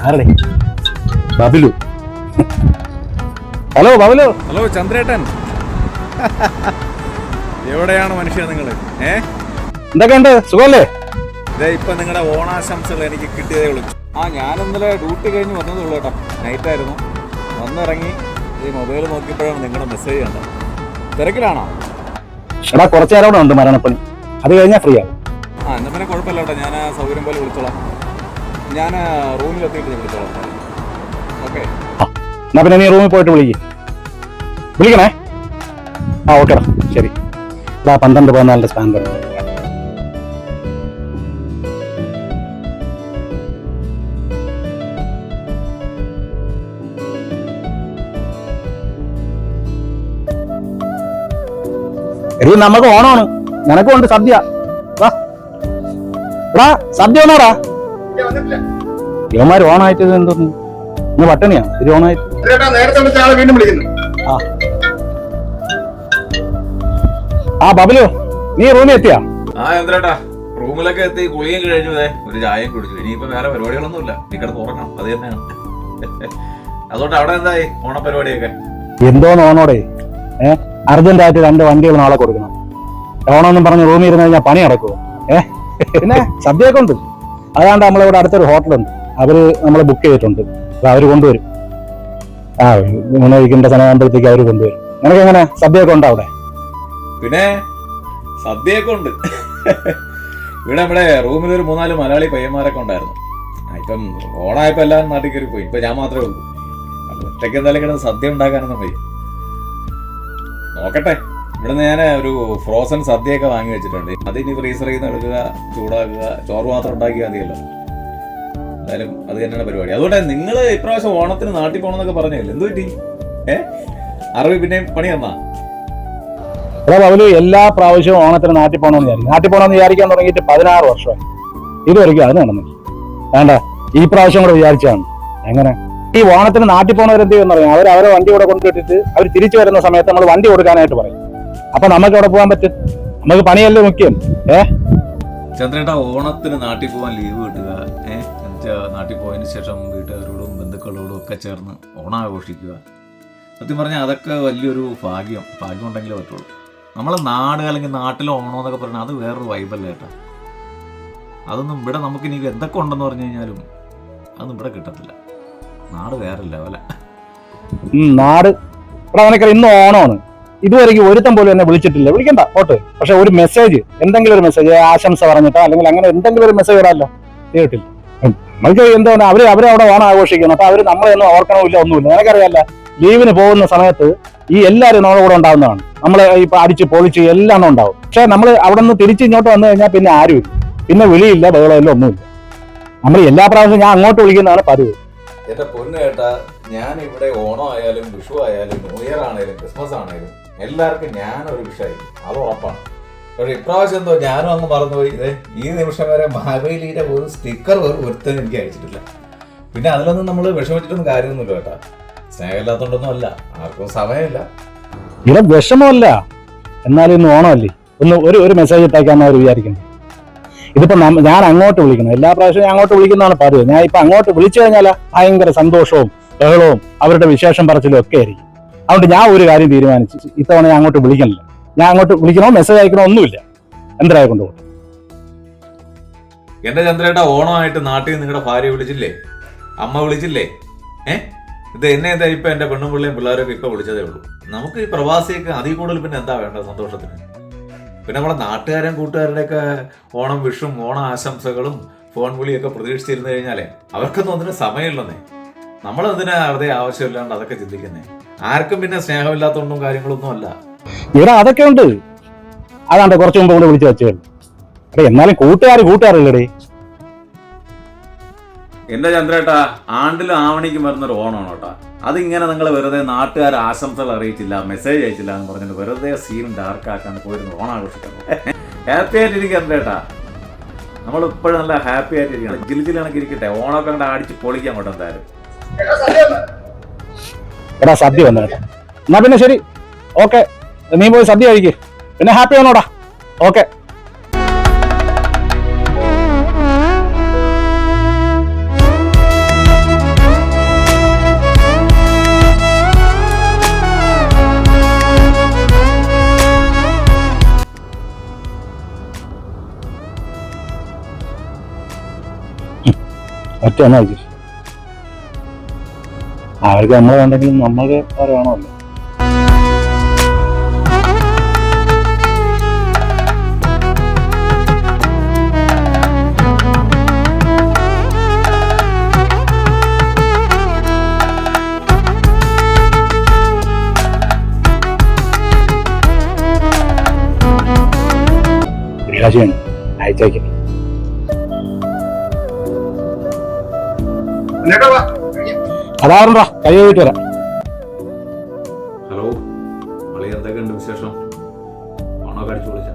ആരടെ? Babilu. Hello Babilu. Hello ചന്ദ്രേട്ടൻ. എവിടെയാണ് മനുഷ്യ നിങ്ങള്? എന്തൊക്കെയുണ്ട്? സുഖമല്ലേ? ഇതേ ഇപ്പൊ നിങ്ങളുടെ ഓണാശംസകൾ എനിക്ക് കിട്ടിയതേ ഉള്ളൂ. ഞാൻ ഇന്നലെ ഡ്യൂട്ടി കഴിഞ്ഞ് വന്നതേ ഉള്ളൂ കേട്ടോ. നൈറ്റായിരുന്നു. വന്നിറങ്ങി ഈ മൊബൈൽ നോക്കിയപ്പോഴാണ് നിങ്ങളുടെ മെസ്സേജ് കണ്ടത്. തിരക്കിലാണോ? എടാ കുറച്ചു നേരം കൂടെ ഉണ്ട് മരണപ്പണി, അത് കഴിഞ്ഞാൽ ഫ്രീ ആവും. എന്നാ പിന്നെ കുഴപ്പമില്ല കേട്ടോ. ഞാൻ സൗകര്യം പോലെ വിളിച്ചോളാം. ഞാൻ റൂമിലെത്തിയിട്ട് വിളിച്ചോളാം. ഓക്കെ. എന്നാ പിന്നെ നീ റൂമിൽ പോയിട്ട് വിളിക്കണേ. ഓക്കേടാ, ശരി. 12-14 സ്പാൻ വരും. എടീ നമുക്ക് ഓണമാണ്, നിനക്കും ഉണ്ട് സദ്യ. എടാ സദ്യ ഒന്നോടാ. ഇവന്മാര് ഓണായിട്ട് എന്തോന്നു ഇന്ന് പട്ടണിയാ ഇത് ഓണായിട്ട്. ബബിലു നീ റൂമിൽ എത്തിയാ? ചന്ദ്രേട്ടാ റൂമിലൊക്കെ എത്തി, കുളിയും കഴിഞ്ഞു, ഒരു ചായയും കുടിച്ചു. ഇനിയിപ്പോ വേറെ പരിപാടികളൊന്നുമില്ല, നീ കിടന്ന് ഉറങ്ങാം. അത് തന്നെയാണ്. അതുകൊണ്ട് അവിടെ എന്തായി ഓണപരിപാടിയൊക്കെ? എന്തോന്ന് ഓണോടെ? അർജന്റായിട്ട് 2 വണ്ടികൾ നാളെ കൊടുക്കണം. ഓണമെന്നും പറഞ്ഞ് റൂമിൽ ഇരുന്ന് കഴിഞ്ഞാൽ പണി നടക്കുമോ? പിന്നെ സദ്യയൊക്കെ ഉണ്ട്. അതാണ്ട് നമ്മളിവിടെ അടുത്തൊരു ഹോട്ടലുണ്ട്, അവര് നമ്മളെ ബുക്ക് ചെയ്തിട്ടുണ്ട്. അപ്പൊ അവര് കൊണ്ടുവരും. കഴിക്കേണ്ട സമയമാകുമ്പോഴത്തേക്ക് അവര് കൊണ്ടുവരും. നിനക്ക് എങ്ങനെ സദ്യയൊക്കെ ഉണ്ടോ അവിടെ? പിന്നെ സദ്യയൊക്കെ ഉണ്ട്. ഇവിടെ നമ്മുടെ റൂമിൽ ഒരു 3-4 മലയാളി പയ്യന്മാരൊക്കെ ഉണ്ടായിരുന്നു. ഇപ്പം ഓണായപ്പോ എല്ലാവരും നാട്ടിൽ കയറി പോയി. ഇപ്പൊ ഞാൻ മാത്രമേ ഉള്ളൂ. ഒറ്റയ്ക്ക് എന്തായാലും കിടന്ന് സദ്യ ഉണ്ടാക്കാനൊന്നും പോയി നോക്കട്ടെ. ഇവിടെ ഞാൻ ഒരു ഫ്രോസൺ സദ്യയൊക്കെ വാങ്ങി വെച്ചിട്ടുണ്ട്. അതിനി ഫ്രീസറിൽ നിന്ന് എടുക്കുക, ചൂടാക്കുക, ചോറ് മാത്രം ഉണ്ടാക്കിയാൽ മതിയല്ലോ. എന്തായാലും അത് തന്നെയാണ് പരിപാടി. അതുകൊണ്ട് നിങ്ങൾ ഇപ്രാവശ്യം ഓണത്തിന് നാട്ടിൽ പോകണമെന്നൊക്കെ പറഞ്ഞില്ല, എന്ത് പറ്റി? അറിവ് പിന്നെയും പണി തന്നാ? ബബിലു എല്ലാ പ്രാവശ്യവും ഓണത്തിന് നാട്ടിൽ പോകണമെന്ന് വിചാരിക്കും. നാട്ടിൽ പോകണമെന്ന് വിചാരിക്കാൻ തുടങ്ങിയിട്ട് 16 വർഷമായി. ഇതുവരെയ്ക്കും അത് നടന്നു. വേണ്ട, ഈ പ്രാവശ്യം കൂടെ വിചാരിച്ചാണ്. എങ്ങനെ ഈ ഓണത്തിന് നാട്ടിൽ പോകണവരെന്ത് ചെയ്യുമെന്ന് പറയാം. അവരെ വണ്ടി കൂടെ കൊണ്ടുവിട്ടിട്ട് അവർ തിരിച്ചു വരുന്ന സമയത്ത് നമ്മൾ വണ്ടി കൊടുക്കാനായിട്ട് പറയും. അപ്പൊ നമുക്ക് അവിടെ പോകാൻ പറ്റും. നമുക്ക് പണിയല്ലേ മുഖ്യം. ചന്ദ്രേട്ടാ ഓണത്തിന് നാട്ടിൽ പോകാൻ ലീവ് കിട്ടുക, നാട്ടിൽ പോയതിനു ശേഷം വീട്ടുകാരോടും ബന്ധുക്കളോടും ഒക്കെ ചേർന്ന് ഓണം ആഘോഷിക്കുക, സത്യം പറഞ്ഞാൽ അതൊക്കെ വലിയൊരു ഭാഗ്യം ഉണ്ടെങ്കിലേ പറ്റുള്ളൂ. നമ്മളെ നാട് അല്ലെങ്കിൽ നാട്ടിലെ ഓണം എന്നൊക്കെ പറഞ്ഞാൽ അത് വേറൊരു വൈബല്ലേ ഏട്ടാ. അതൊന്നും ഇവിടെ നമുക്ക് ഇനി എന്തൊക്കെ ഉണ്ടെന്ന് പറഞ്ഞു കഴിഞ്ഞാലും അതൊന്നും ഇവിടെ കിട്ടത്തില്ല. നാട് വേറെ ലെവല. നാട് ഇവിടെ ഇന്ന് ഓണമാണ്. ഇതുവരെയ്ക്കും ഒരുത്തം പോലും എന്നെ വിളിച്ചിട്ടില്ല. വിളിക്കണ്ട ഓട്ട്. പക്ഷെ ഒരു മെസ്സേജ്, എന്തെങ്കിലും ഒരു മെസ്സേജ്, ആശംസ പറഞ്ഞിട്ടോ അല്ലെങ്കിൽ അങ്ങനെ എന്തെങ്കിലും ഒരു മെസ്സേജ് ഇടാമല്ലോ, കേട്ടില്ല. നമുക്ക് എന്താണ് അവര് അവിടെ ഓണം ആഘോഷിക്കണം. അപ്പൊ അവര് നമ്മളെയൊന്നും ഓർക്കണമില്ല, ഒന്നുമില്ല. നിനക്കറിയാല്ല, ലീവിന് പോകുന്ന സമയത്ത് ഈ എല്ലാവരും നമ്മുടെ കൂടെ ഉണ്ടാവുന്നതാണ്. നമ്മളെ ഇപ്പൊ അടിച്ച് പൊളിച്ച് എല്ലാം ഉണ്ടാവും. പക്ഷെ നമ്മൾ അവിടെ നിന്ന് തിരിച്ച് ഇങ്ങോട്ട് വന്നു കഴിഞ്ഞാൽ പിന്നെ ആരുമില്ല, പിന്നെ വിളിയില്ല, ബഹളമില്ല, ഒന്നുമില്ല. നമ്മൾ എല്ലാ പ്രാവശ്യവും ഞാൻ അങ്ങോട്ട് വിളിക്കുന്നതാണ് പതിവ്. എന്റെ പൊന്നു കേട്ടാ, ഞാൻ ഇവിടെ ഓണം ആയാലും വിഷു ആയാലും ന്യൂ ഇയർ ആണേലും ക്രിസ്മസ് ആണേലും എല്ലാവർക്കും ഞാനൊരു വിഷയമായിരിക്കും, അത് ഉറപ്പാണ്. പക്ഷെ ഇപ്രാവശ്യം എന്തോ ഞാനും അങ്ങ് മറന്നുപോയി. ഈ നിമിഷം വരെ മാവേലിയുടെ ഒരു സ്റ്റിക്കർ ഒരുത്തനും എനിക്ക് അയച്ചിട്ടില്ല. പിന്നെ അതിലൊന്നും നമ്മൾ വിഷമിച്ചിട്ടൊന്നും കാര്യമൊന്നുമില്ല കേട്ടാ. സ്നേഹമില്ലാത്തോണ്ടൊന്നും അല്ല, ആർക്കും സമയമില്ല. ഇവിടെ വിഷമമല്ല, എന്നാലും ഇന്ന് ഓണമല്ലേ, ഒരു മെസ്സേജ് ഇട്ടേക്കാന്ന് അവർ വിചാരിക്കുന്നത്. ഇതിപ്പോ ഞാൻ അങ്ങോട്ട് വിളിക്കണം. എല്ലാ പ്രാവശ്യവും ഞാൻ അങ്ങോട്ട് വിളിക്കുന്നതാണ് പതിവ്. ഞാൻ ഇപ്പൊ അങ്ങോട്ട് വിളിച്ചു കഴിഞ്ഞാൽ ഭയങ്കര സന്തോഷവും ബഹളവും അവരുടെ വിശേഷം പറച്ചിലും ഒക്കെ ആയിരിക്കും. അതുകൊണ്ട് ഞാൻ ഒരു കാര്യം തീരുമാനിച്ചു, ഇത്തവണ ഞാൻ അങ്ങോട്ട് വിളിക്കണില്ല. ഞാൻ അങ്ങോട്ട് വിളിക്കണോ മെസ്സേജ് അയക്കണോ ഒന്നുമില്ല. എന്തായാലും കൊണ്ടുപോകും. എന്റെ ചന്ദ്രേട്ടാ, ഓണമായിട്ട് നാട്ടിൽ നിങ്ങളുടെ ഭാര്യ വിളിച്ചില്ലേ, അമ്മ വിളിച്ചില്ലേ? ഇത് എന്നെ എന്താ ഇപ്പൊ എന്റെ പെണ്ണും പിള്ളേയും പിള്ളേരൊക്കെ ഇപ്പൊ വിളിച്ചതേ ഉള്ളൂ. നമുക്ക് ഈ പ്രവാസിയൊക്കെ അതിൽ കൂടുതൽ പിന്നെ എന്താ വേണ്ടത് സന്തോഷത്തിന്? പിന്നെ നമ്മളെ നാട്ടുകാരും കൂട്ടുകാരുടെയൊക്കെ ഓണം വിഷും ഓണ ആശംസകളും ഫോൺ വിളിയൊക്കെ പ്രതീക്ഷിച്ചിരുന്നു കഴിഞ്ഞാലേ അവർക്കൊന്നും ഒന്നിനും സമയമില്ലെന്നേ. നമ്മളെന്തിനാ വെറുതെ ആവശ്യമില്ലാണ്ട് അതൊക്കെ ചിന്തിക്കുന്നേ? ആർക്കും പിന്നെ സ്നേഹമില്ലാത്തതുകൊണ്ടും കാര്യങ്ങളൊന്നും അല്ല. ഇവിടെ അതൊക്കെ ഉണ്ട്. അതാണ്ട് കുറച്ചു മുമ്പ് കൂടെ വിളിച്ചു വെച്ചേ. എന്നാലും കൂട്ടുകാരില്ലടേ. എന്റെ ചന്ദ്രേട്ടാ, ആണ്ടിലും ആവണിക്കും വരുന്നൊരു ഓണമാണ് കേട്ടാ. അതിങ്ങനെ നിങ്ങൾ വെറുതെ നാട്ടുകാർ ആശംസകൾ അറിയിച്ചില്ല, മെസ്സേജ് അയച്ചില്ല എന്ന് പറഞ്ഞിട്ട് വെറുതെ സീൻ ഡാർക്കാക്കാൻ പോയിരുന്നു ഓണം ആഘോഷിക്കാൻ. ഹാപ്പി ആയിട്ടിരിക്കുക ചന്ദ്രേട്ടാ. നമ്മൾ ഇപ്പോഴും നല്ല ഹാപ്പി ആയിട്ടിരിക്കണം. ജിലിജിൽ കണക്ക് ഇരിക്കട്ടെ. ഓണമൊക്കെ കണ്ട് അടിച്ച് പൊളിക്കാൻ കേട്ടോ. എന്തായാലും സദ്യ വന്നു കേട്ടോ. എന്നാ പിന്നെ ശരി, ഓക്കെ. നീ പോയി സദ്യ കഴിക്ക്. പിന്നെ ഹാപ്പി ആണോടാ. ഓക്കെ. ഒറ്റ എന്നാ വെച്ചു അവർക്ക് നമ്മൾ വേണ്ടെങ്കിലും നമ്മൾക്ക് അവർ വേണമല്ലോ. ചെയ്യണം അയച്ചേക്കും. അതാറുണ്ടാ കൈ പോയിട്ട് വരാം. ഹലോ, അളി എന്തൊക്കെയുണ്ട് വിശേഷം? പണമൊക്കെ അടിച്ചു വിളിച്ച